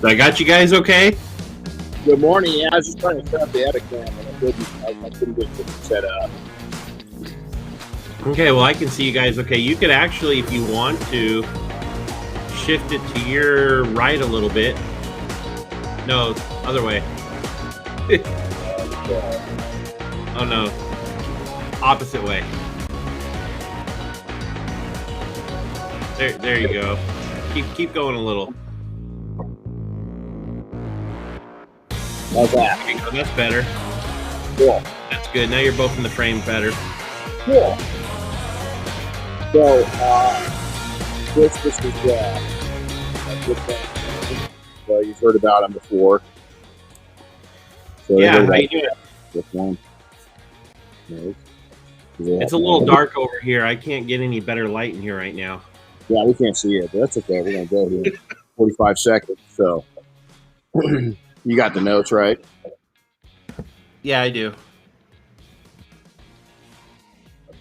I got you guys okay? Good morning. Yeah, I was just trying to set up the edit cam, and I couldn't get it set up. Okay, well, I can see you guys okay. You could actually, if you want to, shift it to your right a little bit. No, other way. Oh, no. Opposite way. There you go. Keep going a little. How's that? There you go. That's better. Cool. That's good. Now you're both in the frame better. Cool. So, this is a good thing. Well, you've heard about them before. So Yeah, how you doing? This one. No. It's a little dark over here. I can't get any better light in here right now. Yeah, we can't see it, but that's okay. We're going to go here 45 seconds. So, you got the notes, right? Yeah, I do.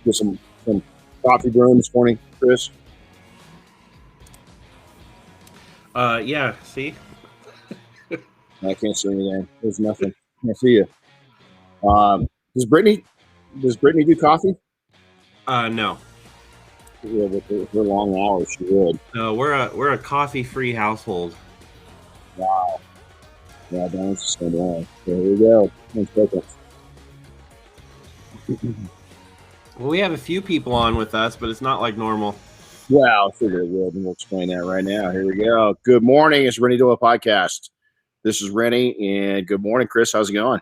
Get some coffee brewing this morning, Chris. Yeah, see? I can't see anything. There's nothing. I can't see you. Does Brittany do coffee? No. Yeah, with her long hours, she would. No, we're a coffee-free household. Wow. Yeah, that's the same way. So here we go. Well, we have a few people on with us, but it's not like normal. Well, I figured it would, and we'll explain that right now. Here we go. Good morning. It's Renny Doyle podcast. This is Renny, and good morning, Chris. How's it going?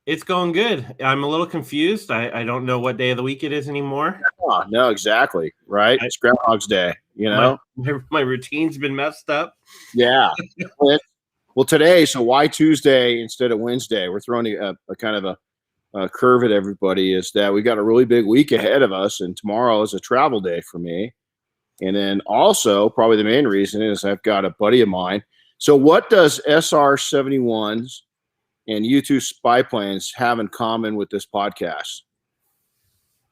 It's going good. I'm a little confused. I don't know what day of the week it is anymore. Oh, no, exactly. Right? It's Groundhog's Day, you know? My routine's been messed up. Yeah. Well, today, so why Tuesday instead of Wednesday? We're throwing a kind of a curve at everybody, is that we got a really big week ahead of us, and tomorrow is a travel day for me. And then also, probably the main reason is I've got a buddy of mine. So what does SR71s and U-2 spy planes have in common with this podcast?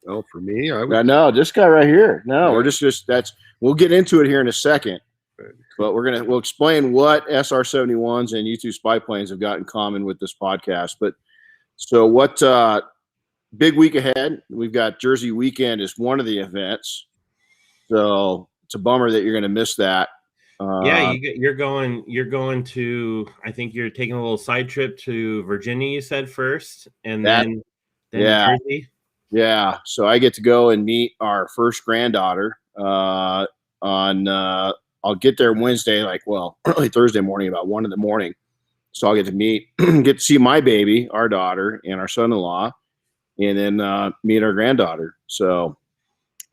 Oh, for me, No, this guy right here. No, we're just we'll get into it here in a second. But we'll explain what SR71s and U-2 spy planes have got in common with this podcast. But so what big week ahead. We've got Jersey Weekend is one of the events. So it's a bummer that you're going to miss that. Yeah, you're going to, I think you're taking a little side trip to Virginia, you said first, and then Jersey. Yeah. So I get to go and meet our first granddaughter I'll get there Wednesday, early Thursday morning, about 1 a.m. So I'll get to see my baby, our daughter, and our son-in-law, and then meet our granddaughter. So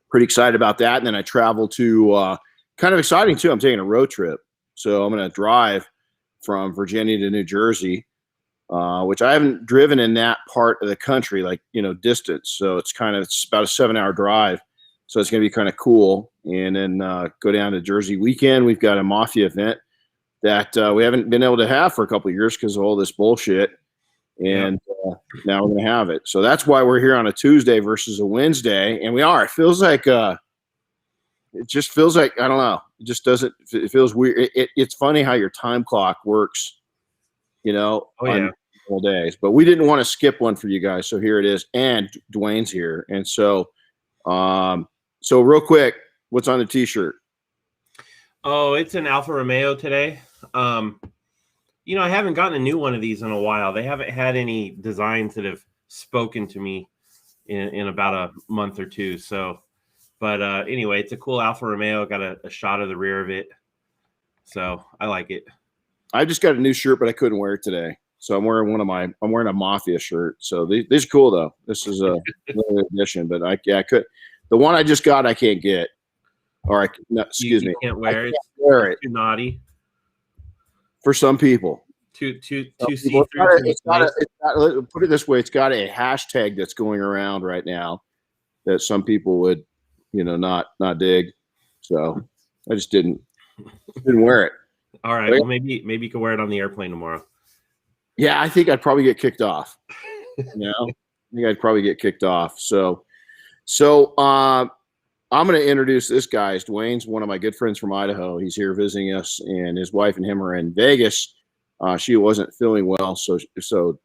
pretty excited about that. And then I travel to kind of exciting too. I'm taking a road trip. So I'm going to drive from Virginia to New Jersey, which I haven't driven in that part of the country, distance. So it's about a 7-hour drive. So it's going to be kind of cool. And then go down to Jersey Weekend. We've got a Mafia event that we haven't been able to have for a couple of years because of all this bullshit. And now we're going to have it. So that's why we're here on a Tuesday versus a Wednesday. And we are. It feels like it just feels like, I don't know. It just doesn't. It feels weird. It's funny how your time clock works, on all days. But we didn't want to skip one for you guys. So here it is. And Dwayne's here. And so, so real quick, what's on the T-shirt? Oh, it's an Alfa Romeo today. I haven't gotten a new one of these in a while. They haven't had any designs that have spoken to me in about a month or two. So, but anyway, it's a cool Alfa Romeo. Got a shot of the rear of it. So I like it. I just got a new shirt, but I couldn't wear it today. So I'm wearing I'm wearing a Mafia shirt. So these are cool though. This is a limited edition, but I could. The one I just got, I can't get. Excuse me. Can't wear it. Wear it. Too naughty. For some people. Too see-through. Put it this way: it's got a hashtag that's going around right now that some people would, not dig. So I just didn't wear it. All right. Well, maybe you can wear it on the airplane tomorrow. Yeah, I think I'd probably get kicked off. I think I'd probably get kicked off. So I'm going to introduce this guy. Dwayne's one of my good friends from Idaho. He's here visiting us, and his wife and him are in Vegas. She wasn't feeling well, so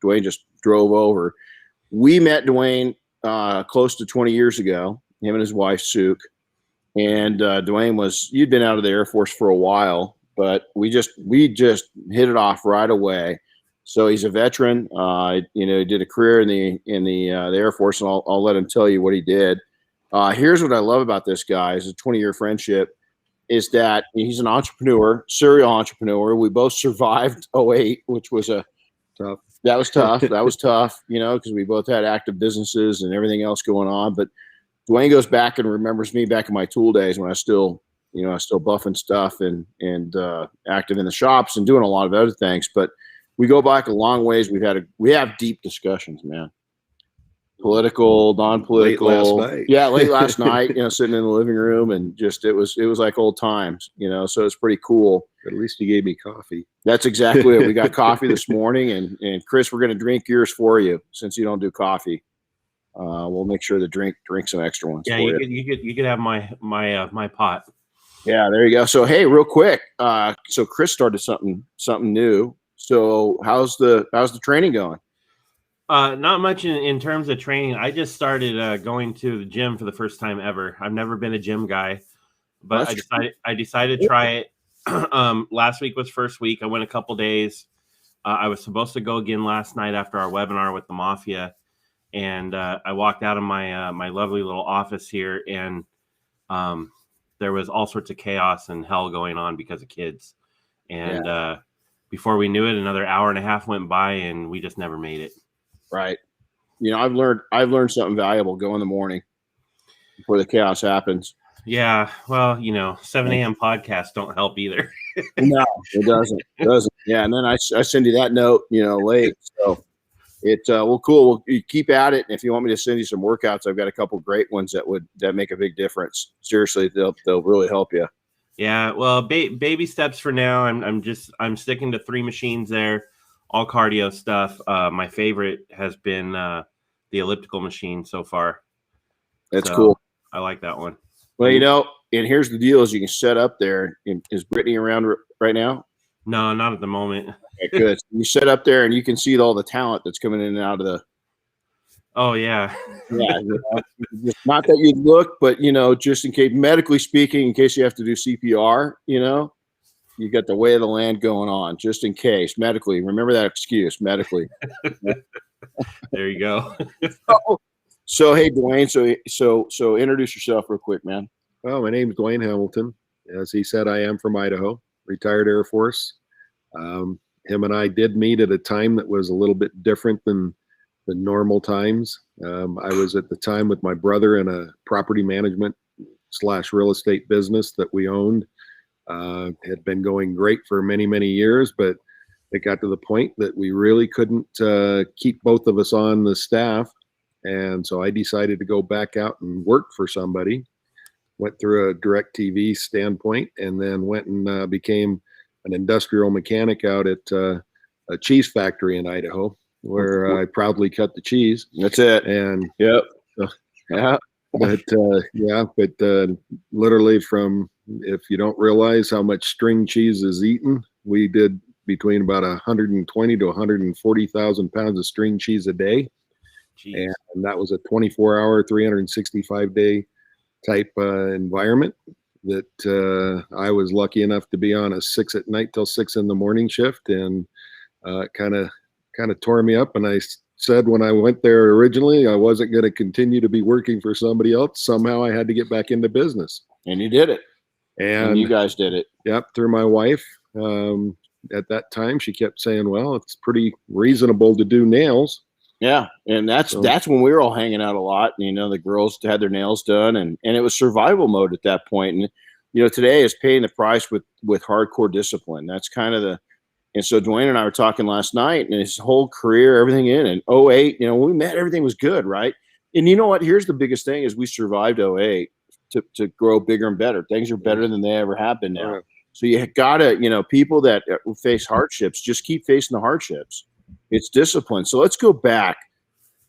Dwayne just drove over. We met Dwayne close to 20 years ago, him and his wife, Suk. And Dwayne you'd been out of the Air Force for a while, but we just hit it off right away. So he's a veteran. He did a career in the Air Force, and I'll let him tell you what he did. Here's what I love about this guy: is a 20-year friendship. Is that he's an entrepreneur, serial entrepreneur. We both survived 08, which was Tough. That was tough. That was tough, because we both had active businesses and everything else going on. But Dwayne goes back and remembers me back in my tool days when I was still buffing stuff and active in the shops and doing a lot of other things. But we go back a long ways. We have deep discussions, man. Political, non-political. Late last night. Yeah, late last night, sitting in the living room, and just it was like old times, so it's pretty cool. At least you gave me coffee. That's exactly it. We got coffee this morning, and Chris, we're going to drink yours for you since you don't do coffee. We'll make sure to drink some extra ones. Yeah, for you could have my pot. Yeah, there you go. So hey, real quick, so Chris started something new. So how's the training going? Not much in terms of training. I just started going to the gym for the first time ever. I've never been a gym guy, but I decided to try it. Last week was first week. I went a couple days. I was supposed to go again last night after our webinar with the Mafia, and I walked out of my lovely little office here, and there was all sorts of chaos and hell going on because of kids. And before we knew it, another hour and a half went by, and we just never made it. Right. I've learned something valuable. Go in the morning before the chaos happens. Yeah. Well, 7 a.m. podcasts don't help either. No, it doesn't. Yeah. And then I send you that note, late. So well, cool. You keep at it. And if you want me to send you some workouts, I've got a couple great ones that make a big difference. Seriously, they'll really help you. Yeah. Well, baby steps for now. I'm sticking to 3 machines there. All cardio stuff. My favorite has been the elliptical machine so far. That's cool. I like that one. Well, and here's the deal: is you can set up there. Is Brittany around right now? No, not at the moment. Okay, good. You set up there, and you can see all the talent that's coming in and out of the. Oh yeah. Yeah. Not that you look, but just in case, medically speaking, in case you have to do CPR, you got the way of the land going on, just in case. Medically, remember that excuse. Medically. There you go. So hey, Dwayne. So introduce yourself real quick, man. Well, my name is Dwayne Hamilton. As he said, I am from Idaho, retired Air Force. Him and I did meet at a time that was a little bit different than the normal times. I was at the time with my brother in a property management / real estate business that we owned. Had been going great for many, many years, but it got to the point that we really couldn't keep both of us on the staff. And so I decided to go back out and work for somebody, went through a DirecTV standpoint, and then went and became an industrial mechanic out at a cheese factory in Idaho, where I proudly cut the cheese. That's it. And yep. Yeah. But literally from, if you don't realize how much string cheese is eaten, we did between about 120 to 140,000 pounds of string cheese a day. Jeez. And that was a 24-hour, 365-day type environment that I was lucky enough to be on a 6 at night till 6 in the morning shift, and kind of tore me up. And I said when I went there originally, I wasn't going to continue to be working for somebody else. Somehow I had to get back into business. And you did it. And you guys did it. Yep, through my wife. At that time, she kept saying, well, it's pretty reasonable to do nails. Yeah, and that's when we were all hanging out a lot. And, the girls had their nails done, and it was survival mode at that point. And, today is paying the price with hardcore discipline. That's kind of and so Dwayne and I were talking last night, and his whole career, everything in 08, when we met, everything was good, right? And you know what? Here's the biggest thing is we survived 08 to grow bigger and better. Things are better than they ever have been now. So you got to, people that face hardships, just keep facing the hardships. It's discipline. So let's go back,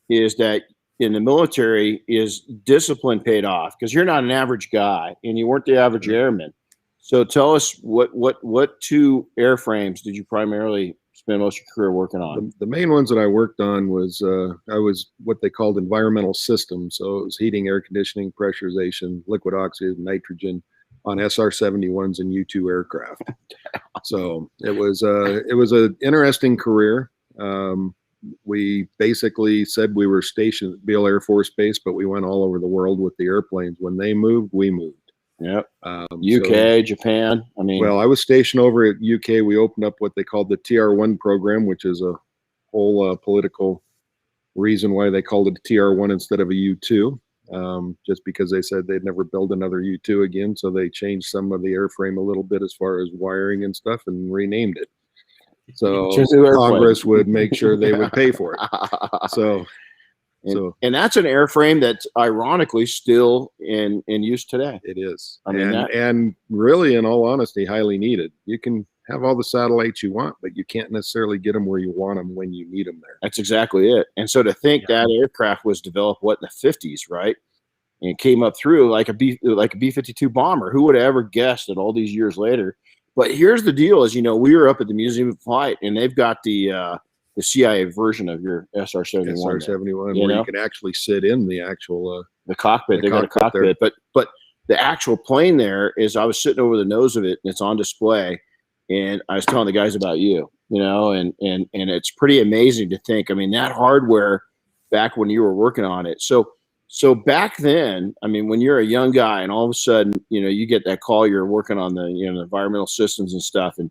is that in the military is discipline paid off, because you're not an average guy and you weren't the average airman. So tell us what two airframes did you primarily spend most of your career working on? The main ones that I worked on was I was what they called environmental systems. So it was heating, air conditioning, pressurization, liquid oxygen, nitrogen on SR71s and U-2 aircraft. So it was an interesting career. We basically said we were stationed at Beale Air Force Base, but we went all over the world with the airplanes. When they moved, we moved. Yep. UK, Japan. I mean, well, I was stationed over at UK. We opened up what they called the TR1 program, which is a whole political reason why they called it a TR1 instead of a U2. Just because they said they'd never build another U2 again. So they changed some of the airframe a little bit as far as wiring and stuff and renamed it. So Congress would make sure they would pay for it. So that's an airframe that's ironically still in use today. It is. I mean, and really, in all honesty, highly needed. You can have all the satellites you want, but you can't necessarily get them where you want them when you need them there. That's exactly it. And so to think that aircraft was developed in the 50s, right? And it came up through like a B-52 bomber. Who would have ever guessed that all these years later? But here's the deal: is we were up at the Museum of Flight, and they've got the CIA version of your SR71. SR71, where you can actually sit in the actual the cockpit. They got a cockpit, but the actual plane there is. I was sitting over the nose of it, and it's on display. And I was telling the guys about you, and it's pretty amazing to think. I mean, that hardware back when you were working on it. So back then, I mean, when you're a young guy and all of a sudden, you get that call, you're working on the, the environmental systems and stuff. And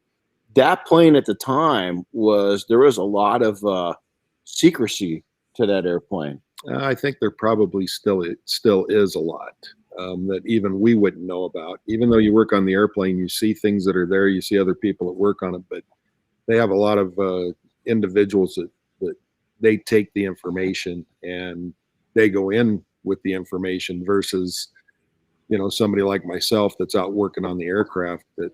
that plane at the time there was a lot of secrecy to that airplane. I think there probably still is a lot that even we wouldn't know about. Even though you work on the airplane, you see things that are there, you see other people that work on it, but they have a lot of individuals that they take the information and they go in with the information versus, somebody like myself that's out working on the aircraft. That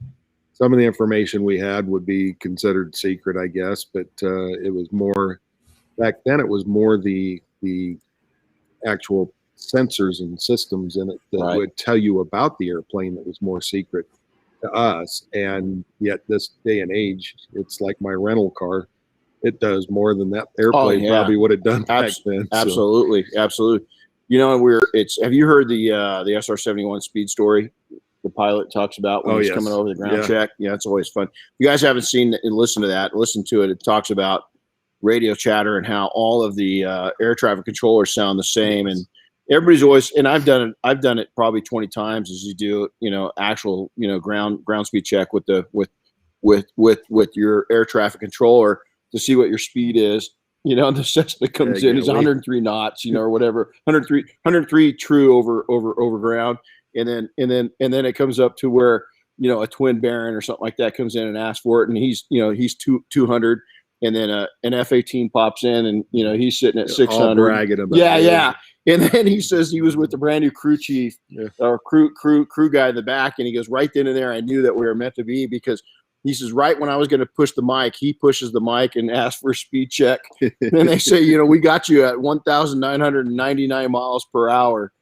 some of the information we had would be considered secret, I guess, but it was more back then. It was more the actual sensors and systems in it that would tell you about the airplane that was more secret to us. And yet this day and age, it's like my rental car. It does more than that airplane probably would have done back then. Absolutely. Absolutely. Have you heard the SR71 speed story? The pilot talks about when he's coming over the ground check. Yeah, it's always fun. If you guys haven't seen and listened to that, listen to it. It talks about radio chatter and how all of the air traffic controllers sound the same. And everybody's always, and I've done it probably 20 times as you do, actual, ground speed check with your air traffic controller to see what your speed is. The Cessna comes in is 103 knots, or whatever, 103 true over ground. And then it comes up to where, a twin Baron or something like that comes in and asks for it. And he's 200. And then an F-18 pops in and, he's sitting at 600. All bragging about Yeah. And then he says he was with the brand new crew chief or crew guy in the back. And he goes, right then and there, I knew that we were meant to be, because he says, right when I was going to push the mic, he pushes the mic and asks for a speed check. And they say, we got you at 1,999 miles per hour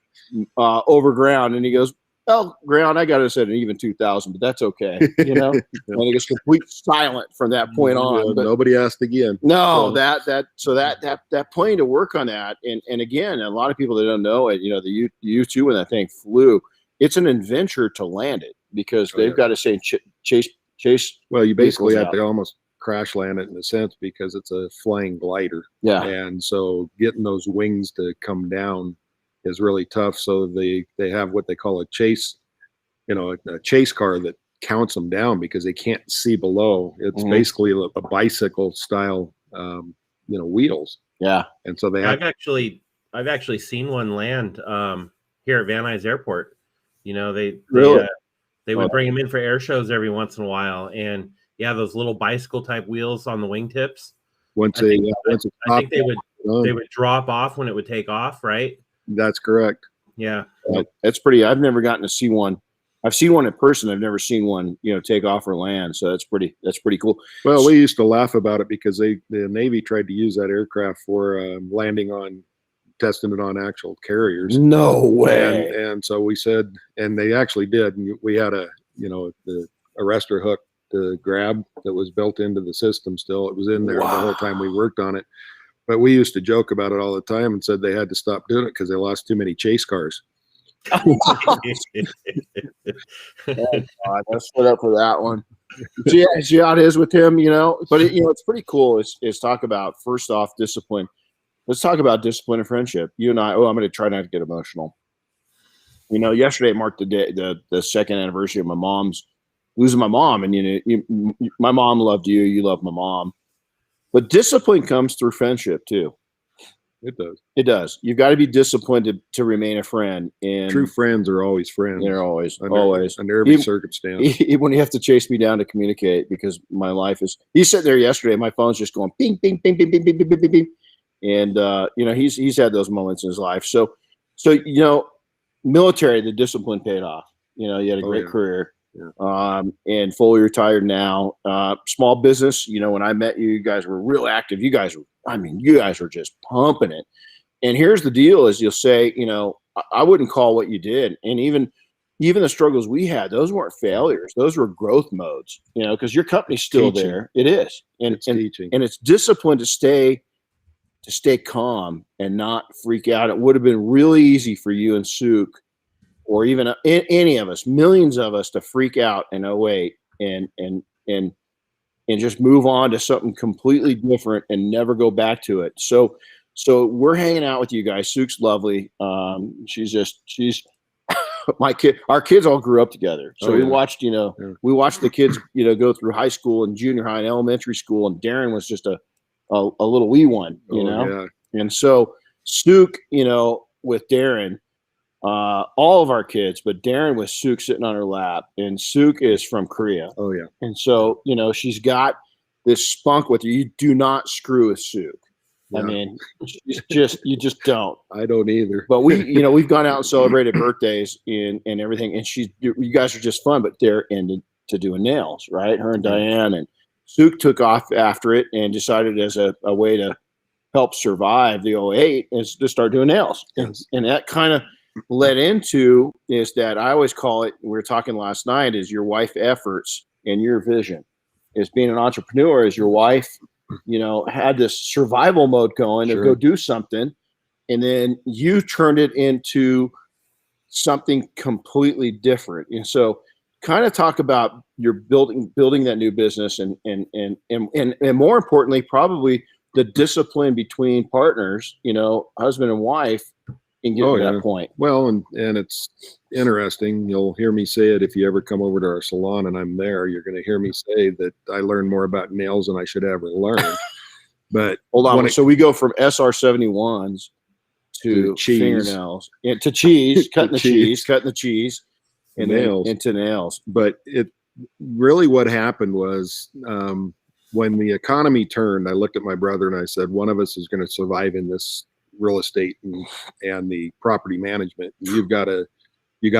over ground. And he goes, well, ground, I got us at an even 2,000, but that's okay. And it gets complete silent from that point on. But nobody asked again. No, so that plane to work on that. And again, a lot of people that don't know it, the U-2 when that thing flew, it's an adventure to land it, because they've got to say chase. Well, you basically have to almost crash land it in a sense, because it's a flying glider. Yeah. And so getting those wings to come down is really tough. So they have what they call a chase, a chase car that counts them down, because they can't see below. It's basically a bicycle style, wheels. Yeah. And so they I've actually seen one land here at Van Nuys Airport. They would bring them in for air shows every once in a while, and those little bicycle type wheels on the wingtips. I think they would drop off when it would take off, right? That's correct. Yeah, that's pretty. I've never gotten to see one. I've seen one in person. I've never seen one, take off or land. So that's pretty cool. Well, we used to laugh about it because the Navy tried to use that aircraft for landing on testing it on actual carriers. No way. And so we said, and they actually did. And we had the arrestor hook to grab that was built into the system still. It was in there the whole time we worked on it. But we used to joke about it all the time and said they had to stop doing it because they lost too many chase cars. God, let's split up for that one. See how it is with him, But it's pretty cool. Is talk about, first off, discipline. Let's talk about discipline and friendship. You and I. Oh, I'm going to try not to get emotional. Yesterday marked the day, the second anniversary of my mom's losing my mom, and my mom loved you. You love my mom, but discipline comes through friendship too. It does. It does. You've got to be disciplined to remain a friend. And true friends are always friends. They're always under every circumstance. Even when you have to chase me down to communicate, because my life is. He's sitting there yesterday. My phone's just going ping, ping, ping, ping, ping, ping, ping, ping, ping. And he's had those moments in his life. So military, the discipline paid off. You had a great career. Yeah. And fully retired now. Small business. When I met you, you guys were real active. You guys were just pumping it. And here's the deal: is you'll say, I wouldn't call what you did, and even the struggles we had, those weren't failures; those were growth modes. Because your company's still teaching. There. It is, and it's discipline to stay calm and not freak out. It would have been really easy for you and Suk, or even any of us, millions of us, to freak out in 08 and just move on to something completely different and never go back to it. So we're hanging out with you guys. Suk's lovely. She's my kid. Our kids all grew up together. So we watched, we watched the kids, go through high school and junior high and elementary school. And Darren was just a little wee one, Yeah. And so Suk, with Darren, all of our kids, but Darren with Suk sitting on her lap, and Suk is from Korea. Oh yeah. And so, she's got this spunk with her. You do not screw with Suk. Yeah. I mean, you just don't. I don't either. But we've gone out and celebrated birthdays and everything. And you guys are just fun, but they're into doing nails, right? Her and Diane, and Suk took off after it and decided as a way to help survive the 08 is to start doing nails. Yes. And that kind of led into is that I always call it, we were talking last night, is your wife efforts and your vision. Is being an entrepreneur, is your wife, had this survival mode going to go do something, and then you turned it into something completely different. And so kind of talk about your building that new business and more importantly, probably the discipline between partners, husband and wife, and get to that point. Well, and it's interesting. You'll hear me say it if you ever come over to our salon and I'm there. You're going to hear me say that I learned more about nails than I should ever learn. But hold on. So we go from SR71s to fingernails, to cheese, cutting the cheese, and nails, then into nails. But it really, what happened was when the economy turned, I looked at my brother and I said, one of us is going to survive in this real estate and the property management. You got a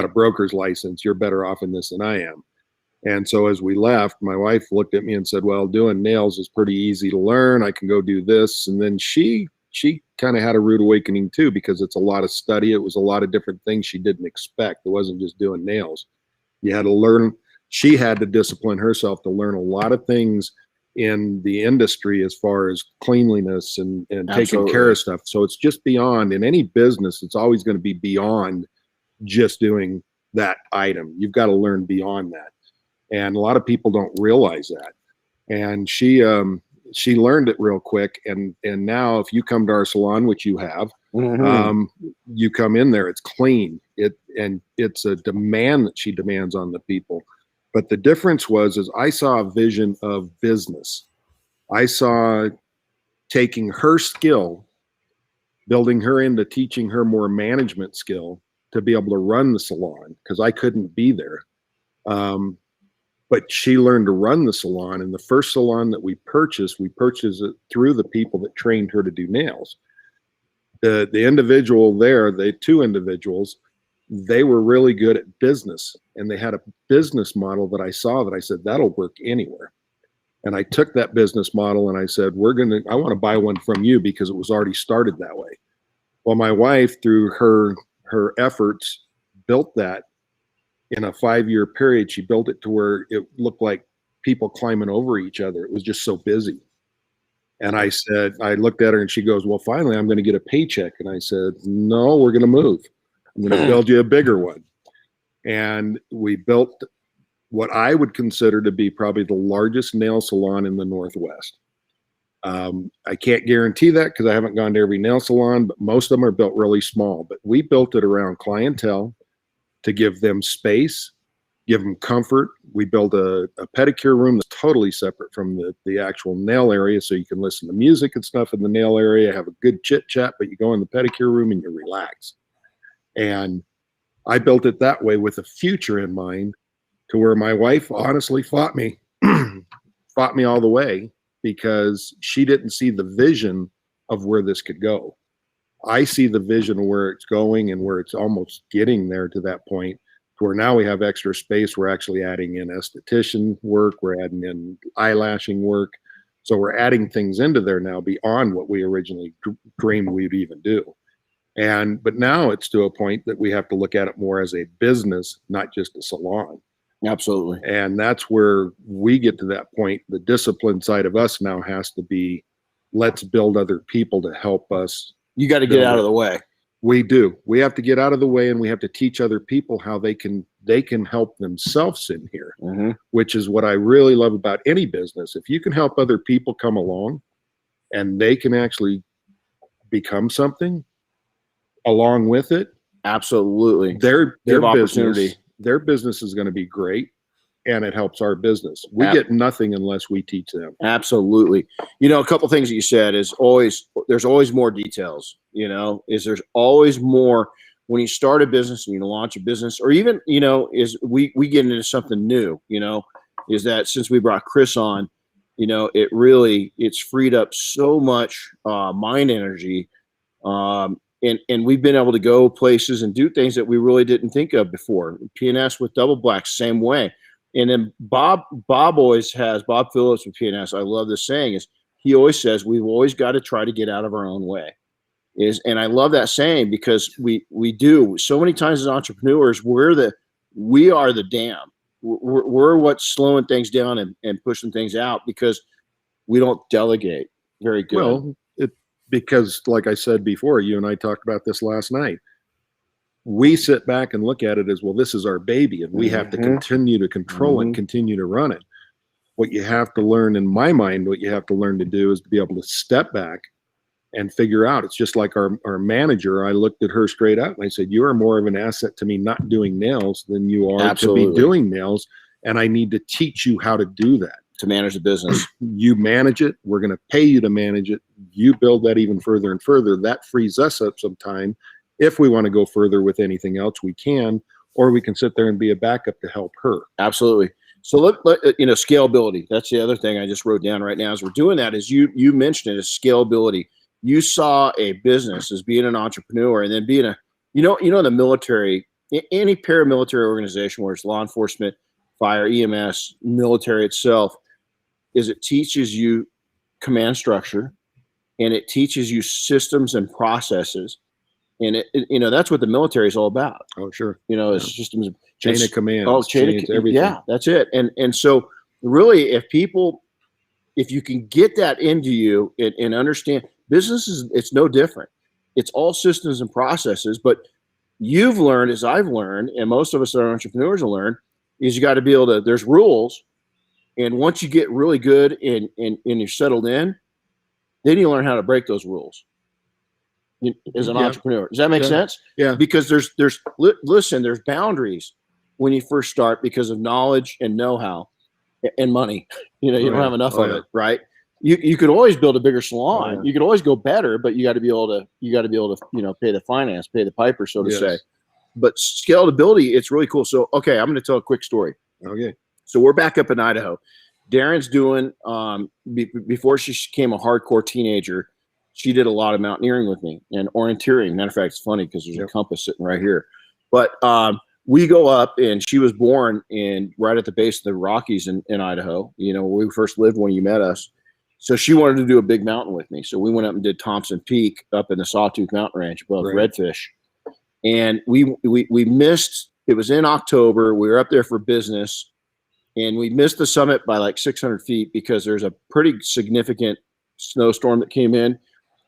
broker's license. You're better off in this than I am. And so as we left, my wife looked at me and said, well, doing nails is pretty easy to learn. I can go do this. And then she kind of had a rude awakening too, because it's a lot of study. It was a lot of different things she didn't expect. It wasn't just doing nails. You had to learn. She had to discipline herself to learn a lot of things in the industry as far as cleanliness and taking care of stuff. So it's just beyond, in any business, it's always going to be beyond just doing that item. You've got to learn beyond that. And a lot of people don't realize that. And she learned it real quick. And now if you come to our salon, which you have, you come in there, it's clean. And it's a demand that she demands on the people. But the difference is I saw a vision of business. I saw taking her skill, building her into teaching her more management skill to be able to run the salon, because I couldn't be there. But she learned to run the salon. And the first salon that we purchased it through the people that trained her to do nails. The individual there, the two individuals, they were really good at business, and they had a business model that I saw that I said, that'll work anywhere. And I took that business model and I said, I want to buy one from you, because it was already started that way. Well, my wife, through her efforts, built that in a 5-year period. She built it to where it looked like people climbing over each other. It was just so busy. And I said, I looked at her and she goes, well, finally, I'm going to get a paycheck. And I said, no, we're going to move. I'm going to build you a bigger one. And we built what I would consider to be probably the largest nail salon in the Northwest. I can't guarantee that because I haven't gone to every nail salon, but most of them are built really small. But we built it around clientele to give them space, give them comfort. We built a pedicure room that's totally separate from the actual nail area, so you can listen to music and stuff in the nail area, have a good chit chat, but you go in the pedicure room and you relax. And I built it that way with the future in mind, to where my wife honestly fought me all the way, because she didn't see the vision of where this could go. I see the vision of where it's going and where it's almost getting there to that point, to where now we have extra space. We're actually adding in esthetician work. We're adding in eyelashing work. So we're adding things into there now beyond what we originally dreamed we'd even do. But now it's to a point that we have to look at it more as a business, not just a salon. Absolutely. And that's where we get to that point. The discipline side of us now has to be, let's build other people to help us. You got to get out of the way. We do. We have to get out of the way, and we have to teach other people how they can help themselves in here, which is what I really love about any business. If you can help other people come along and they can actually become something along with it. Absolutely. Their opportunity. Their business is going to be great, and it helps our business. We get nothing unless we teach them. Absolutely. You know, a couple things that you said is there's always more details, there's always more when you start a business and you launch a business, or even, is we get into something new, is that since we brought Chris on, it's freed up so much mind energy. And we've been able to go places and do things that we really didn't think of before. PNS with Double Black, same way. And then Bob Phillips with PNS, I love this saying, is he always says, we've always got to try to get out of our own way. And I love that saying, because we do so many times as entrepreneurs, we are the dam. We're what's slowing things down and pushing things out, because we don't delegate very good. Well, because like I said before, you and I talked about this last night. We sit back and look at it as, well, this is our baby, and we have to continue to control it, continue to run it. What you have to learn, in my mind, what you have to learn to do is to be able to step back and figure out. It's just like our manager. I looked at her straight up and I said, you are more of an asset to me not doing nails than you are to be doing nails. And I need to teach you how to do that. To manage the business. You manage it. We're going to pay you to manage it. You build that even further and further. That frees us up some time. If we want to go further with anything else, we can, or we can sit there and be a backup to help her. Absolutely. So let scalability. That's the other thing I just wrote down right now as we're doing that. Is you mentioned it as scalability. You saw a business as being an entrepreneur, and then being the military, any paramilitary organization, where it's law enforcement, fire, EMS, military itself, is it teaches you command structure, and it teaches you systems and processes. And that's what the military is all about. Oh, sure. It's systems, chain of command. Everything. Yeah, that's it. And so really, if you can get that into you and understand, business it's no different. It's all systems and processes. But you've learned, as I've learned, and most of us that are entrepreneurs will learn, is you got to be able to, there's rules. And once you get really good and you're settled in, then you learn how to break those rules as an entrepreneur. Does that make sense? Yeah. Because there's boundaries when you first start, because of knowledge and know-how and money. You don't have enough of it, right? You could always build a bigger salon. You could always go better, but you got to be able to pay the finance, pay the piper, so to say. But scalability, it's really cool. So, okay, I'm going to tell a quick story. Okay. So we're back up in Idaho. Darren's doing, before she became a hardcore teenager, she did a lot of mountaineering with me and orienteering. Matter of fact, it's funny because there's a compass sitting right here. But we go up, and she was born right at the base of the Rockies in Idaho, where we first lived when you met us. So she wanted to do a big mountain with me. So we went up and did Thompson Peak up in the Sawtooth Mountain Ranch above Redfish. And we missed, it was in October. We were up there for business, and we missed the summit by like 600 feet because there's a pretty significant snowstorm that came in.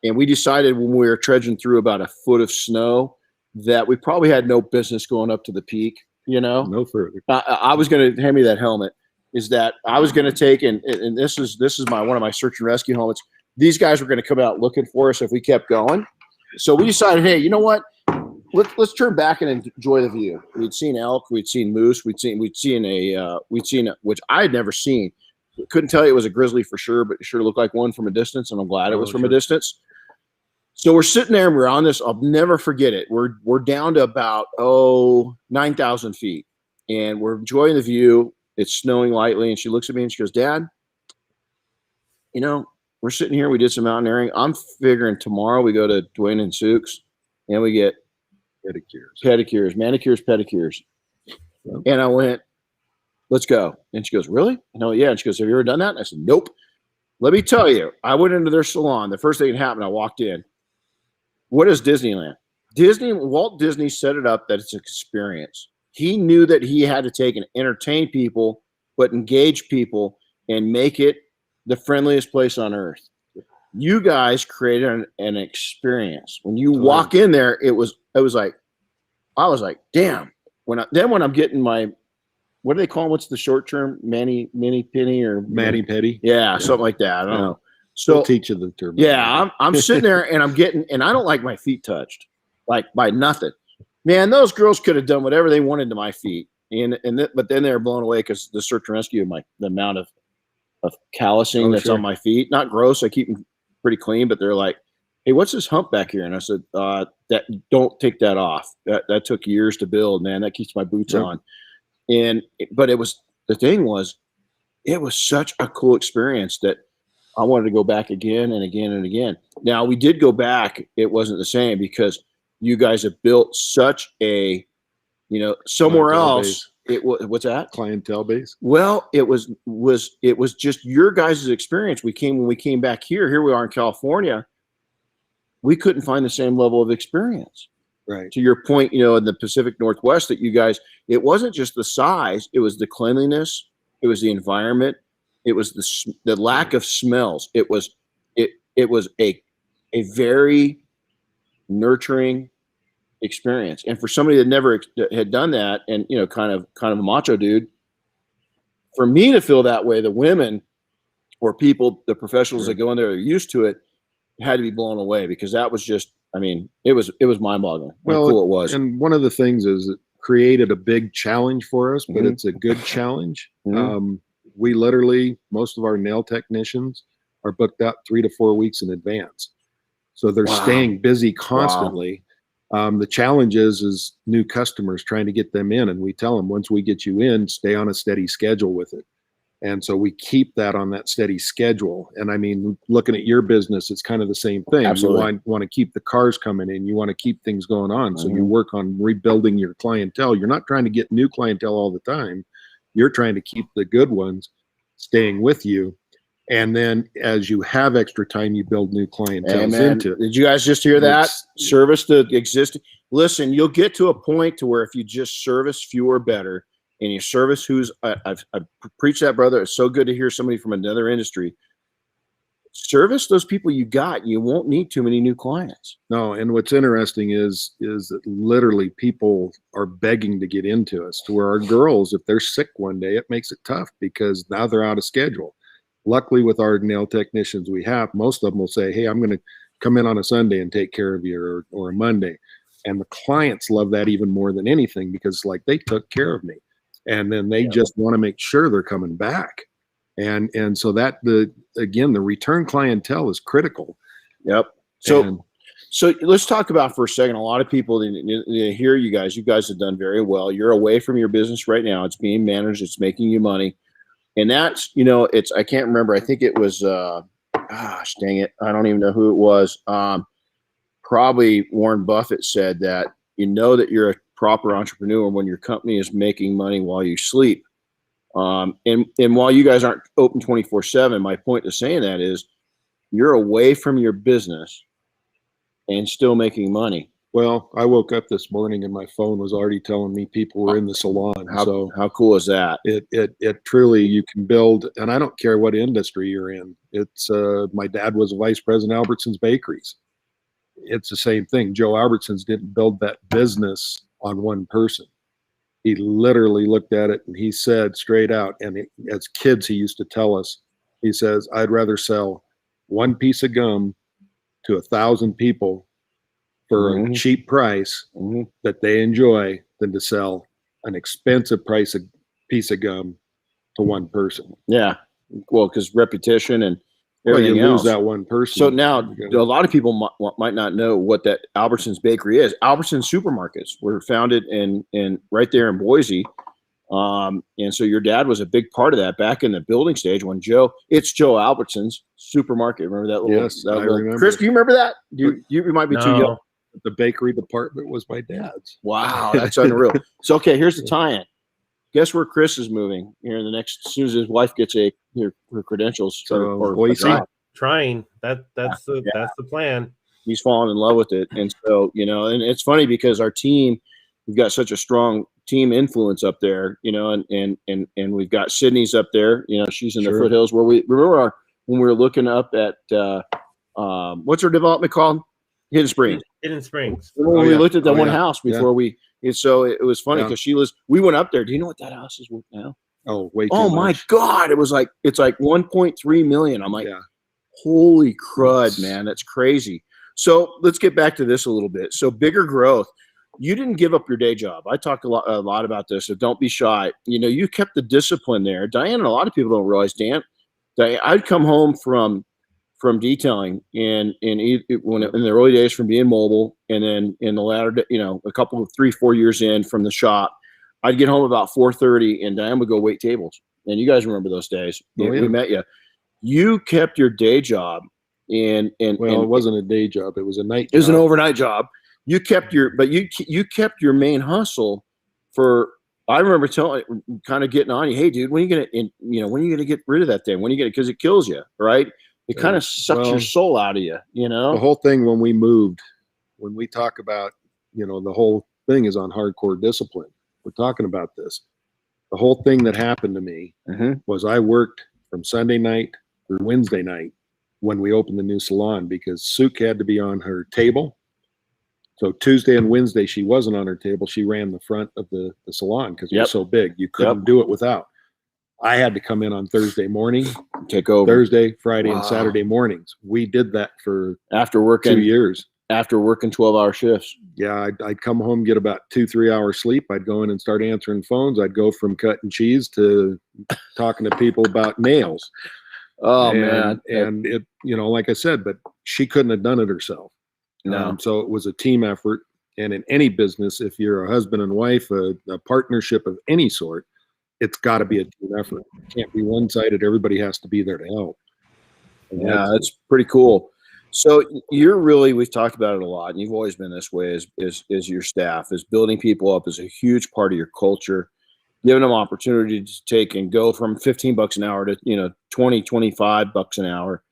And we decided when we were trudging through about a foot of snow that we probably had no business going up to the peak, you know? No further. I was going to hand me that helmet. Is that I was going to take, and this is one of my search and rescue helmets. These guys were going to come out looking for us if we kept going. So we decided, hey, you know what? Let's turn back and enjoy the view. We'd seen elk, we'd seen moose, we'd seen which I had never seen. Couldn't tell you it was a grizzly for sure, but it sure looked like one from a distance, and I'm glad it was from a distance. So we're sitting there and we're on this. I'll never forget it. We're down to about 9,000 feet, and we're enjoying the view. It's snowing lightly, and she looks at me and she goes, Dad, you know, we're sitting here. We did some mountaineering. I'm figuring tomorrow we go to Dwayne and Sook's and we get manicures, pedicures. Yep. And I went, let's go. And she goes, really? No, yeah. And she goes, have you ever done that? And I said, nope. Let me tell you, I went into their salon. The first thing that happened, I walked in. What is Disneyland? Walt Disney set it up that it's an experience. He knew that he had to take and entertain people, but engage people and make it the friendliest place on earth. You guys created an experience. When you walk in there, it was like, I was like, damn. When I'm getting my, what do they call them? What's the short term? Mini penny or Matty Petty? Yeah, something like that. I don't know. So we'll teach you the term. Yeah, I'm sitting there and I'm getting, and I don't like my feet touched, like by nothing. Man, those girls could have done whatever they wanted to my feet, but then they were blown away because the search and rescue, the amount of callousing that's on my feet. Not gross, I keep them pretty clean, but they're like, "Hey, what's this hump back here?" And I said, "That don't take that off. That took years to build, man. That keeps my boots on." But it was such a cool experience that I wanted to go back again and again and again. Now we did go back; it wasn't the same because you guys have built such a, somewhere else. It was, what's that? Clientele base. Well, it was just your guys' experience. When we came back here we are in California. We couldn't find the same level of experience. Right. To your point, in the Pacific Northwest that you guys, it wasn't just the size, it was the cleanliness, it was the environment, it was the lack of smells. It was a very nurturing experience. And for somebody that never had done that, and kind of a macho dude, for me to feel that way, the women or people, the professionals that go in there are used to it, had to be blown away, because that was just, it was mind-boggling how cool it was. And one of the things is it created a big challenge for us, but it's a good challenge. We literally, most of our nail technicians are booked out 3 to 4 weeks in advance. So they're staying busy constantly. The challenge is new customers, trying to get them in. And we tell them, once we get you in, stay on a steady schedule with it. And so we keep that on that steady schedule. And looking at your business, it's kind of the same thing. Absolutely. You want to keep the cars coming in. You want to keep things going on. So you work on rebuilding your clientele. You're not trying to get new clientele all the time. You're trying to keep the good ones staying with you. And then as you have extra time, you build new clientele into it. Did you guys just hear that? Service the existing. Listen, you'll get to a point to where if you just service fewer better, and you service I've preached that, brother. It's so good to hear somebody from another industry. Service those people you got. You won't need too many new clients. No, and what's interesting is that literally people are begging to get into us, to where our girls, if they're sick one day, it makes it tough because now they're out of schedule. Luckily, with our nail technicians we have, most of them will say, hey, I'm going to come in on a Sunday and take care of you, or a Monday. And the clients love that even more than anything, because they took care of me. And then they just want to make sure they're coming back. And so that the return clientele is critical. Yep. So let's talk about for a second. A lot of people they hear you guys have done very well. You're away from your business right now. It's being managed. It's making you money. And that's, I can't remember. I think it was, gosh, dang it. I don't even know who it was. Probably Warren Buffett said that, that you're a proper entrepreneur when your company is making money while you sleep. And while you guys aren't open 24/7, my point to saying that is you're away from your business and still making money. Well, I woke up this morning and my phone was already telling me people were in the salon. How cool is that? It truly, you can build, and I don't care what industry you're in. It's my dad was a vice president of Albertsons Bakeries. It's the same thing. Joe Albertsons didn't build that business on one person. He literally looked at it and he said straight out, and as kids he used to tell us, he says, I'd rather sell one piece of gum to 1,000 people for a cheap price that they enjoy than to sell an expensive piece of gum to one person. Yeah. Well, because repetition and everything you else. Lose that one person. So now a lot of people might not know what that Albertsons Bakery is. Albertsons Supermarkets were founded in right there in Boise. And so your dad was a big part of that back in the building stage when Joe Albertsons Supermarket. Remember that little? Yes, I remember. Chris, do you remember that? You might be too young. The bakery department was my dad's. Wow, that's unreal. So, okay, here's the tie-in. Guess where Chris is moving here in the next, as soon as his wife gets her credentials or Boise. Trying. That's the plan. He's fallen in love with it. And so, and it's funny because our team, we've got such a strong team influence up there, and we've got Sydney's up there, she's in the foothills where we remember when we were looking up at what's her development called? Hidden Springs. When we looked at that one house before so it was funny because we went up there. Do you know what that house is worth now? Oh, way too much. My God. It's like 1.3 million. I'm like, holy crud, man. That's crazy. So let's get back to this a little bit. So bigger growth. You didn't give up your day job. I talked a lot about this, so don't be shy. You kept the discipline there. Diane and a lot of people don't realize, I'd come home from detailing in the early days from being mobile, and then in the latter, a couple of 3-4 years in from the shop, I'd get home about 4:30, and Diane would go wait tables. And you guys remember those days? We met you. You kept your day job, and it wasn't a day job; it was a night. It was an overnight job. You kept you kept your main hustle for. I remember kind of getting on you. Hey, dude, when are you gonna get rid of that thing? When are you gonna? Because it kills you, right? It kind of sucks your soul out of you, The whole thing when we moved, when we talk about, the whole thing is on hardcore discipline. We're talking about this. The whole thing that happened to me was I worked from Sunday night through Wednesday night when we opened the new salon because Suk had to be on her table. So Tuesday and Wednesday, she wasn't on her table. She ran the front of the salon because it was so big. You couldn't do it without. I had to come in on Thursday morning, take over Thursday, Friday, and Saturday mornings. We did that for after working 2 years. After working 12-hour shifts. Yeah, I'd come home, get about 2-3 hours sleep. I'd go in and start answering phones. I'd go from cutting cheese to talking to people about nails. Oh, man. And it, like I said, but she couldn't have done it herself. No. So it was a team effort. And in any business, if you're a husband and wife, a partnership of any sort, it's got to be a team effort. It can't be one-sided. Everybody has to be there to help. And that's pretty cool. So we've talked about it a lot, and you've always been this way is your staff, is building people up is a huge part of your culture, giving them opportunity to take and go from $15 an hour to, $20, $25 an hour.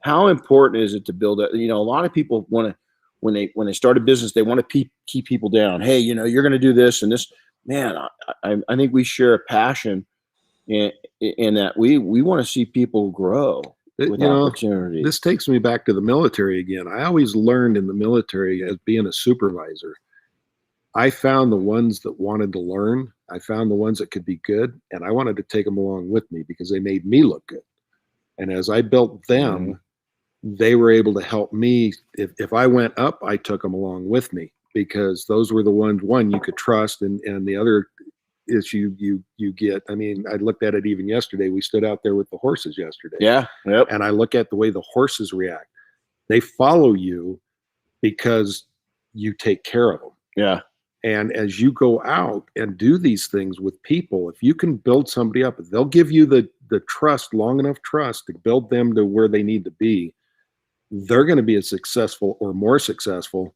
How important is it to build a lot of people want to, when they start a business, they want to keep people down. Hey, you're going to do this and this. Man, I think we share a passion in that we want to see people grow with opportunity. This takes me back to the military again. I always learned in the military as being a supervisor, I found the ones that wanted to learn. I found the ones that could be good, and I wanted to take them along with me because they made me look good. And as I built them, they were able to help me. If I went up, I took them along with me. Because those were the ones, one, you could trust, and the other is you get. I mean, I looked at it even yesterday. We stood out there with the horses yesterday. Yeah. Yep. And I look at the way the horses react. They follow you because you take care of them. Yeah. And as you go out and do these things with people, if you can build somebody up, they'll give you the trust, long enough trust to build them to where they need to be. They're going to be as successful or more successful.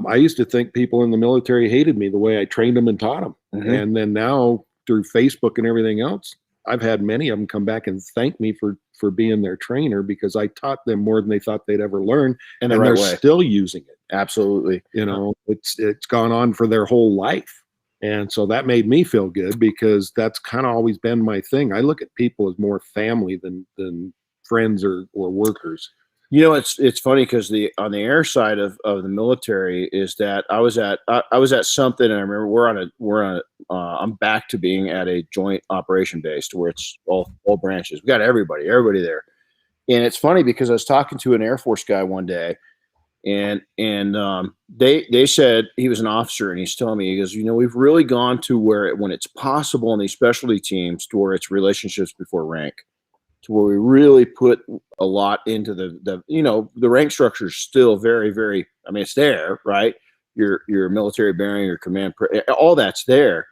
I used to think people in the military hated me the way I trained them and taught them. And then now through Facebook and everything else, I've had many of them come back and thank me for being their trainer, because I taught them more than they thought they'd ever learn, And they're still using it. Absolutely. You know, it's gone on for their whole life. And so that made me feel good, because that's kind of always been my thing. I look at people as more family than friends or workers. You know, it's funny, because on the air side of the military is that I was at something, and I remember I'm back to being at a joint operation base, to where it's all branches. We got everybody there, and it's funny because I was talking to an Air Force guy one day, and they said, he was an officer, and he's telling me, he goes, you know, we've really gone to where when it's possible in these specialty teams, to where it's relationships before rank, to where we really put a lot into the you know, the rank structure is still very, very, I mean, it's there, right? Your military bearing, your command, all that's there,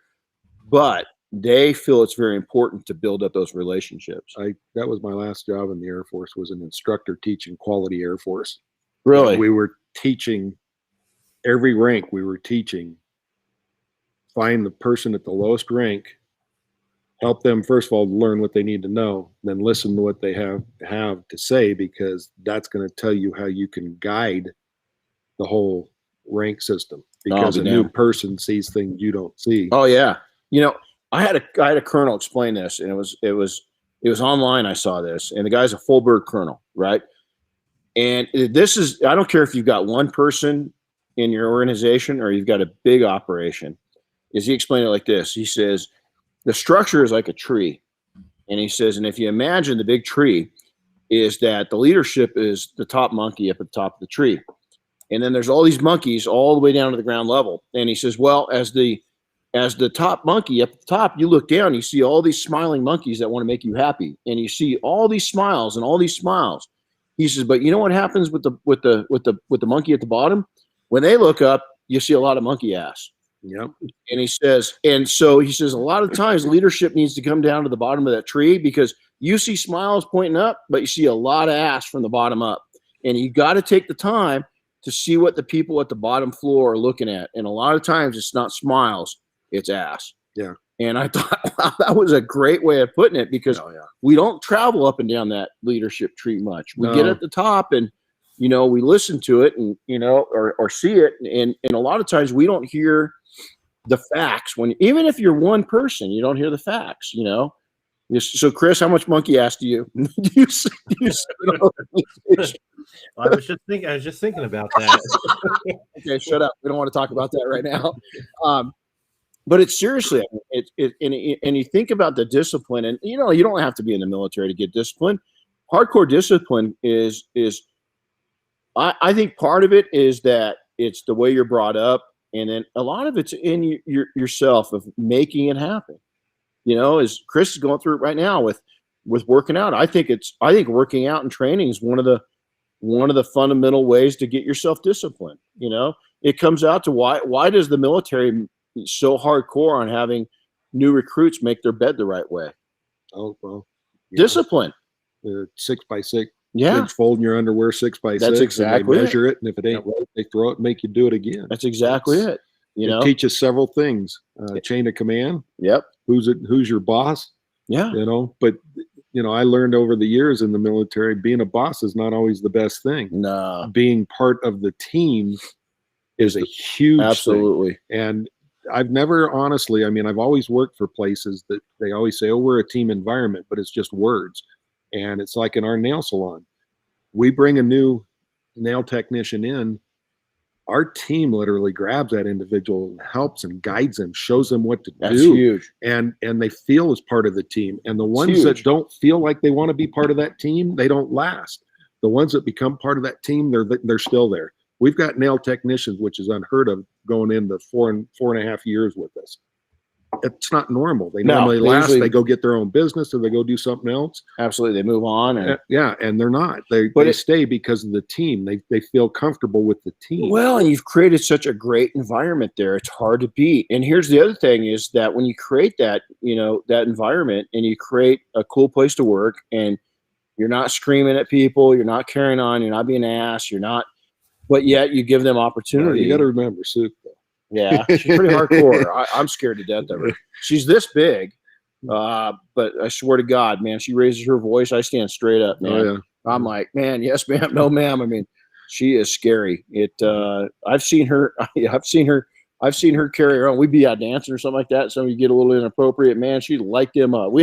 but they feel it's very important to build up those relationships. That was my last job in the Air Force, was an instructor teaching quality Air Force. Really? We were teaching every rank. We were teaching, find the person at the lowest rank, help them, first of all, learn what they need to know, then listen to what they have to say, because that's going to tell you how you can guide the whole rank system, because a new person sees things you don't see. Oh yeah. You know, I had a colonel explain this, and it was online. I saw this, and the guy's a full bird colonel, right? And this is, I don't care if you've got one person in your organization or you've got a big operation. Is he explained it like this? He says, the structure is like a tree. And he says, and if you imagine the big tree is that the leadership is the top monkey up at the top of the tree. And then there's all these monkeys all the way down to the ground level. And he says, well, as the top monkey up at the top, you look down, you see all these smiling monkeys that want to make you happy. And you see all these smiles and all these smiles. He says, but you know what happens with the monkey at the bottom? When they look up, you see a lot of monkey ass. Yep. And he says, and so he says, a lot of times leadership needs to come down to the bottom of that tree, because you see smiles pointing up, but you see a lot of ass from the bottom up. And you got to take the time to see what the people at the bottom floor are looking at. And a lot of times it's not smiles, it's ass. Yeah. And I thought, wow, that was a great way of putting it, because we don't travel up and down that leadership tree much. We get at the top, and, you know, we listen to it, and, you know, or see it. And a lot of times we don't hear the facts, when, even if you're one person, you don't hear the facts, you know? So Chris, how much monkey ass do you I was just thinking about that. Okay, shut up. We don't want to talk about that right now. But it's seriously, and you think about the discipline, and, you know, you don't have to be in the military to get discipline. Hardcore discipline is I think part of it is that it's the way you're brought up. And then a lot of it's in yourself of making it happen. You know, as Chris is going through it right now with working out. I think working out and training is one of the fundamental ways to get yourself disciplined. You know, it comes out to why does the military so hardcore on having new recruits make their bed the right way? Oh, well, discipline. 6x6. Yeah. Kids folding your underwear 6x6. That's exactly it. Measure it, and if it ain't right, they throw it and make you do it again. That's exactly it. You know, teaches several things. Chain of command. Yep. Who's your boss? Yeah. You know, but, you know, I learned over the years in the military, being a boss is not always the best thing. No. Being part of the team is a huge absolutely thing. And I've never, honestly, I mean, I've always worked for places that they always say, oh, we're a team environment, but it's just words. And it's like in our nail salon, we bring a new nail technician in, our team literally grabs that individual and helps and guides them, shows them what to do. That's huge. And they feel as part of the team. And the ones that don't feel like they want to be part of that team, they don't last. The ones that become part of that team, they're still there. We've got nail technicians, which is unheard of, going into 4.5 years with us. It's not normal. They normally last. They go get their own business, or they go do something else. Absolutely, they move on. And yeah, and they're not. They stay because of the team. They feel comfortable with the team. Well, and you've created such a great environment there. It's hard to beat. And here's the other thing: is that when you create that, you know, that environment, and you create a cool place to work, and you're not screaming at people, you're not carrying on, you're not being an ass, you're not, but yet you give them opportunity. You got to remember, Sue, Yeah, she's pretty hardcore. I'm scared to death of her. She's this big, but I swear to God, man, she raises her voice. I stand straight up, man. Oh, yeah. I'm like, man, yes, ma'am, no, ma'am. I mean, she is scary. I've seen her. I've seen her carry her own. We'd be out dancing or something like that. Some of you get a little inappropriate, man. She liked him up. We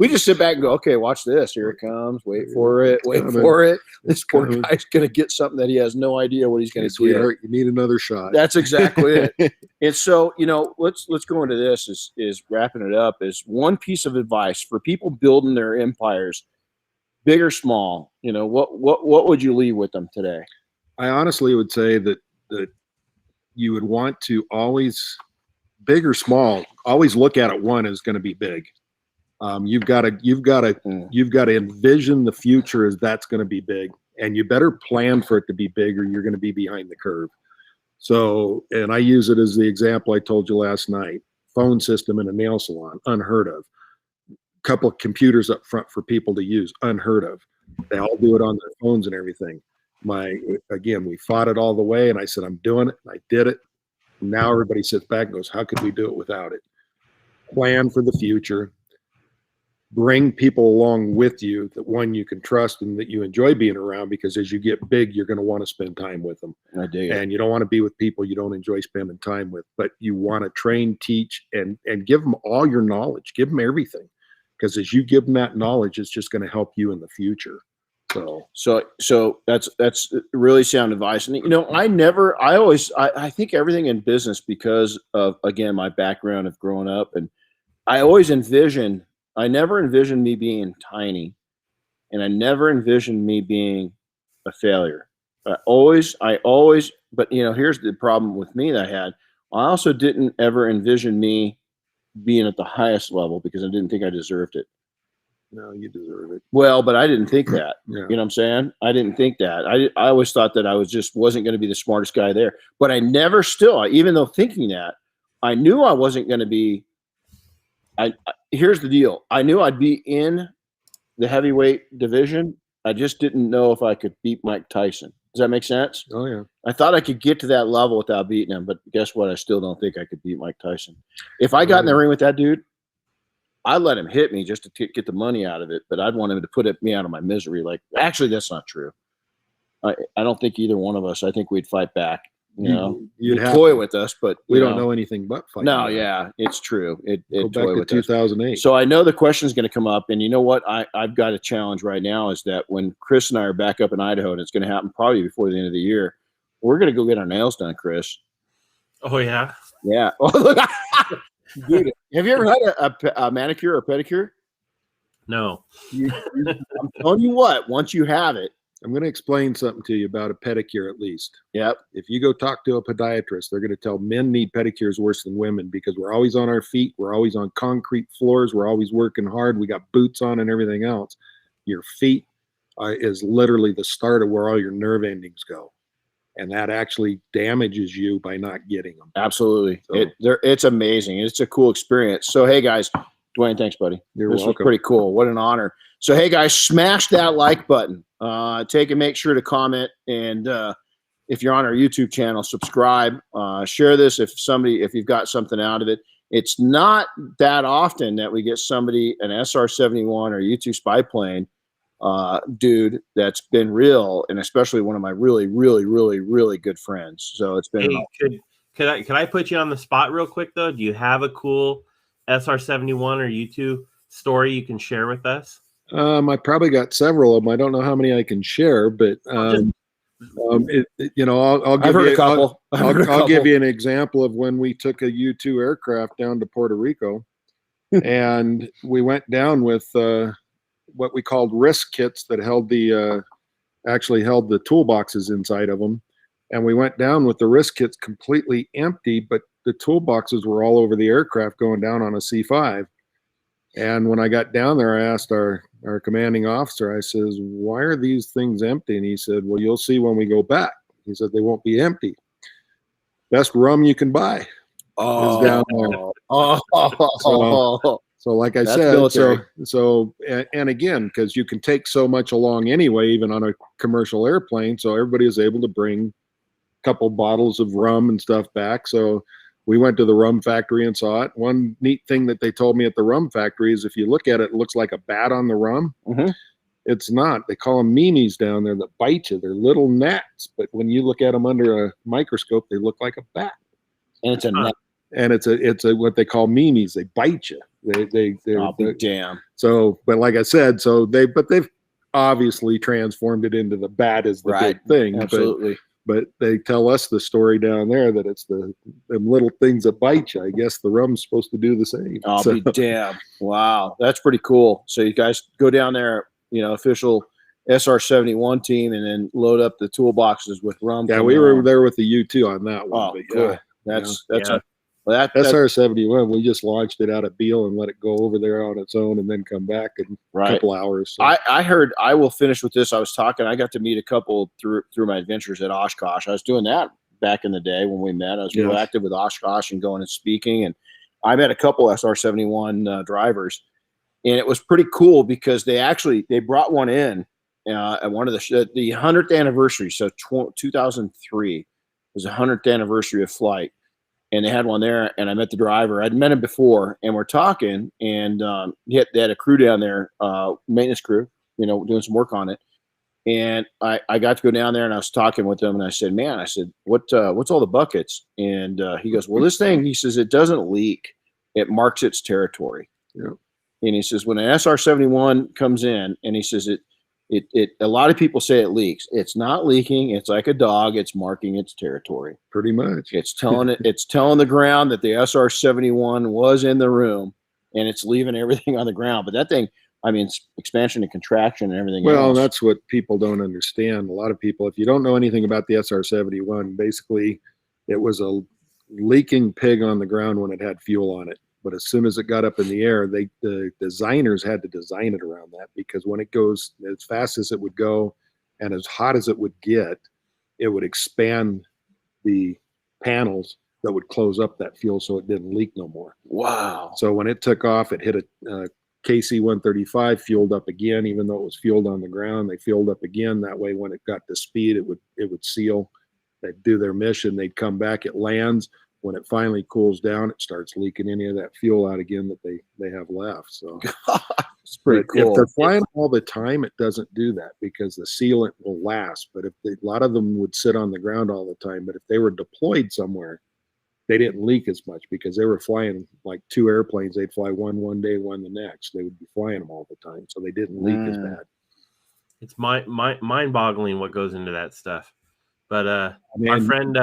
just sit back and go, okay, watch this. Here it comes. Wait for it. Wait for it. This poor guy's going to get something that he has no idea what he's going to get. Sweetheart, you need another shot. That's exactly it. And so, let's go into this is wrapping it up is one piece of advice for people building their empires, big or small. What would you leave with them today? I honestly would say that you would want to always, big or small, always look at it. One is going to be big. You've got to envision the future as that's going to be big, and you better plan for it to be big, or you're going to be behind the curve. So, and I use it as the example I told you last night. Phone system in a nail salon, unheard of. Couple of computers up front for people to use, unheard of. They all do it on their phones and everything. We fought it all the way, and I said, I'm doing it, and I did it. And now everybody sits back and goes, how could we do it without it? Plan for the future. Bring people along with you that one you can trust and that you enjoy being around, because as you get big, you're going to want to spend time with them. I dig it. And you don't want to be with people you don't enjoy spending time with, but you want to train, teach, and give them all your knowledge. Give them everything, because as you give them that knowledge, it's just going to help you in the future. So that's really sound advice. And I think everything in business, because of, again, my background of growing up, and I never envisioned me being tiny, and I never envisioned me being a failure. But here's the problem with me that I had. I also didn't ever envision me being at the highest level, because I didn't think I deserved it. No, you deserve it. Well, but I didn't think that. Yeah. You know what I'm saying? I didn't think that. I always thought that I wasn't going to be the smartest guy there. But even though thinking that, I knew I wasn't going to be. Here's the deal. I knew I'd be in the heavyweight division. I just didn't know if I could beat Mike Tyson. Does that make sense? Oh, yeah. I thought I could get to that level without beating him, but guess what? I still don't think I could beat Mike Tyson. If I got in the ring with that dude, I'd let him hit me just to get the money out of it, but I'd want him to put me out of my misery. Actually, that's not true. I don't think either one of us. I think we'd fight back. You'd toy with us, but we don't know anything but fighting. No, yeah, it's true. Go back to 2008. So I know the question is going to come up, and you know what? I've got a challenge right now is that when Chris and I are back up in Idaho, and it's going to happen probably before the end of the year, we're going to go get our nails done, Chris. Oh yeah, yeah. Dude, have you ever had a manicure or pedicure? No. I'm telling you what, once you have it. I'm going to explain something to you about a pedicure at least. Yep. If you go talk to a podiatrist, they're going to tell men need pedicures worse than women, because we're always on our feet. We're always on concrete floors. We're always working hard. We got boots on and everything else. Your feet is literally the start of where all your nerve endings go. And that actually damages you by not getting them. Absolutely. So, it's amazing. It's a cool experience. So, hey, guys, Dwayne, thanks, buddy. You're welcome. This was pretty cool. What an honor. So, hey, guys, smash that like button. Make sure to comment. And if you're on our YouTube channel, subscribe. Share this if you've got something out of it. It's not that often that we get somebody, an SR71 or U2 spy plane, dude, that's been real, and especially one of my really, really, really, really good friends. So it's been. Hey, could I put you on the spot real quick though? Do you have a cool SR71 or U2 story you can share with us? I probably got several of them. I don't know how many I can share, but I'll give you a couple. I'll give you an example of when we took a U2 aircraft down to Puerto Rico, and we went down with what we called risk kits that held actually held the toolboxes inside of them. And we went down with the risk kits completely empty, but the toolboxes were all over the aircraft going down on a C5. And when I got down there, I asked our commanding officer, I says, why are these things empty? And he said, well, you'll see when we go back. He said, they won't be empty. Best rum you can buy is down there. So like I said, and again, because you can take so much along anyway, even on a commercial airplane. So everybody is able to bring a couple bottles of rum and stuff back. So we went to the rum factory and saw it. One neat thing that they told me at the rum factory is if you look at it, it looks like a bat on the rum. Mm-hmm. It's not. They call them memes down there that bite you. They're little gnats, but when you look at them under a microscope, they look like a bat. And it's a net. And it's a what they call memes. They bite you. They're damn. So, but like I said, they've obviously transformed it into the bat is the big thing. Absolutely. But they tell us the story down there that it's them little things that bite you. I guess the rum's supposed to do the same. I'll be damn. Wow. That's pretty cool. So you guys go down there, official SR71 team, and then load up the toolboxes with rum. Yeah, we were there with the U2 on that one. Oh, cool. That's SR71. We just launched it out of Beale and let it go over there on its own, and then come back in a couple hours. So. I heard. I will finish with this. I was talking. I got to meet a couple through my adventures at Oshkosh. I was doing that back in the day when we met. I was real active with Oshkosh and going and speaking, and I met a couple SR71 drivers, and it was pretty cool because they brought one in at one of the 100th anniversary. So 2003 was the 100th anniversary of flight. And they had one there, and I met the driver. I'd met him before, and we're talking, and they had a crew down there, maintenance crew, doing some work on it. And I got to go down there, and I was talking with them, and I said, man, what's all the buckets? And he goes, well, this thing, he says, it doesn't leak. It marks its territory. Yeah. And he says, when an SR71 comes in, and he says, a lot of people say it leaks. It's not leaking. It's like a dog. It's marking its territory. Pretty much. It's telling the ground that the SR71 was in the room, and it's leaving everything on the ground. But that thing, expansion and contraction and everything else. Well, that's what people don't understand. A lot of people, if you don't know anything about the SR71, basically it was a leaking pig on the ground when it had fuel on it. But as soon as it got up in the air, the designers had to design it around that, because when it goes as fast as it would go and as hot as it would get, it would expand the panels that would close up that fuel so it didn't leak no more. Wow. So when it took off, it hit a KC-135, fueled up again, even though it was fueled on the ground. They fueled up again. That way, when it got to speed, it would seal. They'd do their mission. They'd come back. It lands. When it finally cools down, it starts leaking any of that fuel out again that they have left. So it's pretty cool. If they're flying all the time, it doesn't do that because the sealant will last. But a lot of them would sit on the ground all the time. But if they were deployed somewhere, they didn't leak as much because they were flying like two airplanes. They'd fly one day, one the next. They would be flying them all the time, so they didn't leak as bad. It's mind-boggling what goes into that stuff. But our friend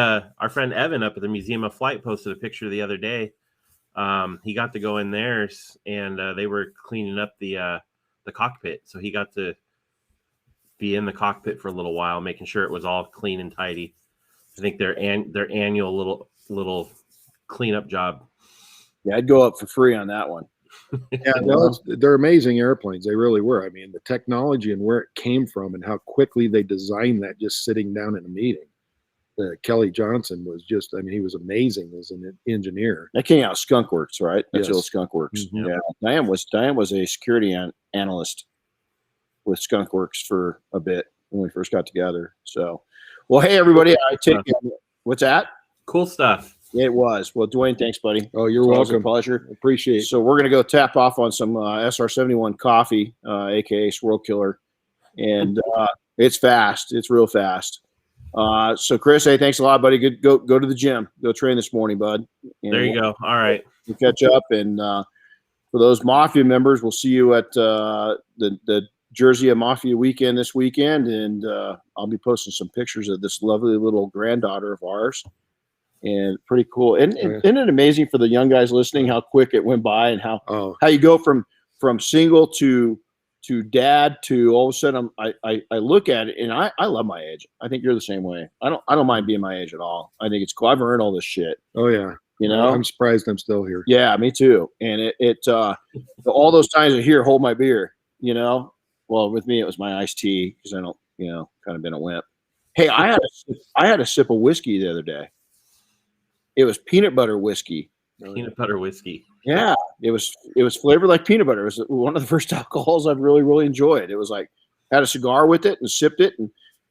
Evan up at the Museum of Flight posted a picture the other day. He got to go in there, and they were cleaning up the cockpit. So he got to be in the cockpit for a little while, making sure it was all clean and tidy. I think their annual little cleanup job. Yeah, I'd go up for free on that one. Yeah, no, they're amazing airplanes. They really were. I mean, the technology and where it came from and how quickly they designed that just sitting down in a meeting. Kelly Johnson was he was amazing as an engineer. That came out of Skunk Works, right? That's Yes. old Skunk Works. Mm-hmm. Yeah. Diane was a security analyst with Skunk Works for a bit when we first got together. So, well, hey, everybody. What's that? Cool stuff. It was. Well, Dwayne, thanks, buddy. Oh, you're welcome. welcome. Pleasure. Appreciate it. So we're going to go tap off on some SR71 coffee, a.k.a. Swirl Killer. And it's fast. It's real fast. So, Chris, hey, thanks a lot, buddy. Good. Go to the gym. Go train this morning, bud. And there you go. All right. We'll catch up. And for those Mafia members, we'll see you at the Jersey Mafia weekend this weekend. And I'll be posting some pictures of this lovely little granddaughter of ours. And pretty cool. And isn't it amazing for the young guys listening how quick it went by and how you go from single to dad to all of a sudden I look at it and I love my age. I think you're the same way. I don't mind being my age at all. I think it's cool. I've earned all this shit. Oh yeah. I'm surprised I'm still here. Yeah, me too. And it all those times I hear hold my beer, well, with me it was my iced tea because I don't, kind of been a wimp. Hey, I had a sip of whiskey the other day. It was peanut butter whiskey. Peanut butter whiskey. Yeah, it was flavored like peanut butter. It was one of the first alcohols I've really, really enjoyed. It was like had a cigar with it and sipped it, and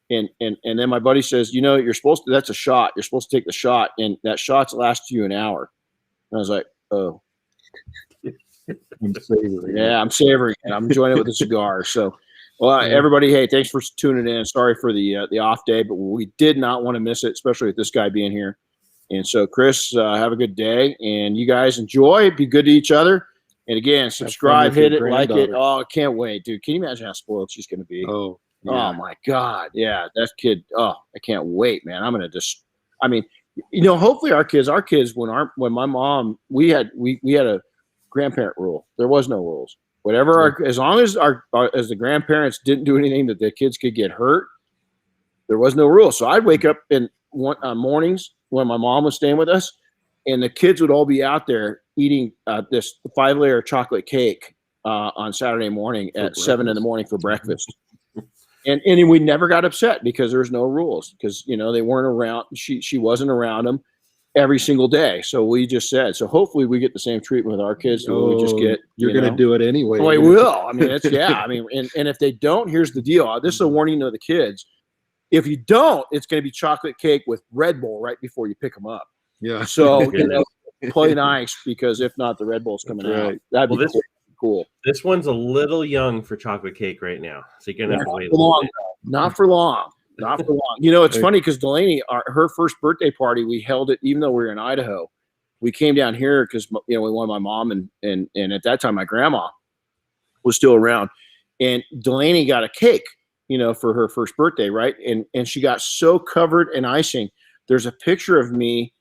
And then my buddy says, you know, that's a shot. You're supposed to take the shot, and that shot's lasts you an hour. And I was like, oh. I'm savoring. Yeah, I'm savoring, and I'm enjoying it with a cigar. So, well, everybody, hey, thanks for tuning in. Sorry for the off day, but we did not want to miss it, especially with this guy being here. And so, Chris, have a good day, and you guys enjoy. Be good to each other. And again, subscribe, hit it, like it. Oh, I can't wait, dude. Can you imagine how spoiled she's going to be? Oh, yeah. Oh my God, yeah, that kid. Oh, I can't wait, man. I'm gonna I mean, you know, hopefully our kids. When my mom, we had a grandparent rule. There was no rules. Whatever, as long as as the grandparents didn't do anything that the kids could get hurt, there was no rule. So I'd wake up on mornings when my mom was staying with us, and the kids would all be out there eating this 5-layer chocolate cake on Saturday morning at 7 a.m. for breakfast. And we never got upset because there's no rules, because, you know, they weren't around. She wasn't around them every single day. So we just said, so hopefully we get the same treatment with our kids. We just get, you're going to do it anyway. Oh, I will. I mean, I mean, and if they don't, here's the deal. This is a warning to the kids. If you don't, it's going to be chocolate cake with Red Bull right before you pick them up. Yeah. So, you know, play nice, because if not, the Red Bull's coming out. That'd be cool. This one's a little young for chocolate cake right now, so you're gonna have to wait a little bit. Not for long. Not for long. You know, it's funny because Delaney, her first birthday party, we held it even though we were in Idaho. We came down here because, you know, we wanted my mom and at that time my grandma was still around, and Delaney got a cake, you know, for her first birthday, right? And she got so covered in icing. There's a picture of me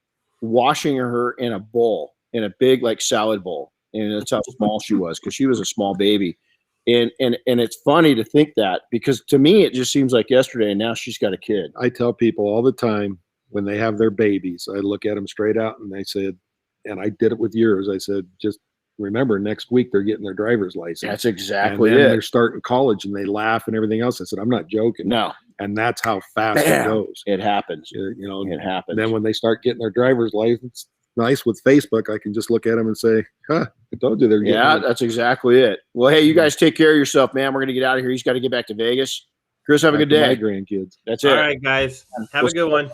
washing her in a bowl, in a big like salad bowl. And that's how small she was, because she was a small baby. And it's funny to think that, because to me, it just seems like yesterday, and now she's got a kid. I tell people all the time when they have their babies, I look at them straight out and I said, and I did it with yours, I said, just remember, next week they're getting their driver's license. That's exactly and then it. They're starting college and they laugh and everything else. I said, I'm not joking. No. And that's how fast it goes. It happens. You know, it happens. Then when they start getting their driver's license, nice with Facebook, I can just look at them and say, huh, I told you they're getting it. That's exactly it. Well, hey, you guys take care of yourself, man. We're going to get out of here. He's got to get back to Vegas. Chris, have a good day. My grandkids. That's it. All right, guys. Have a good one.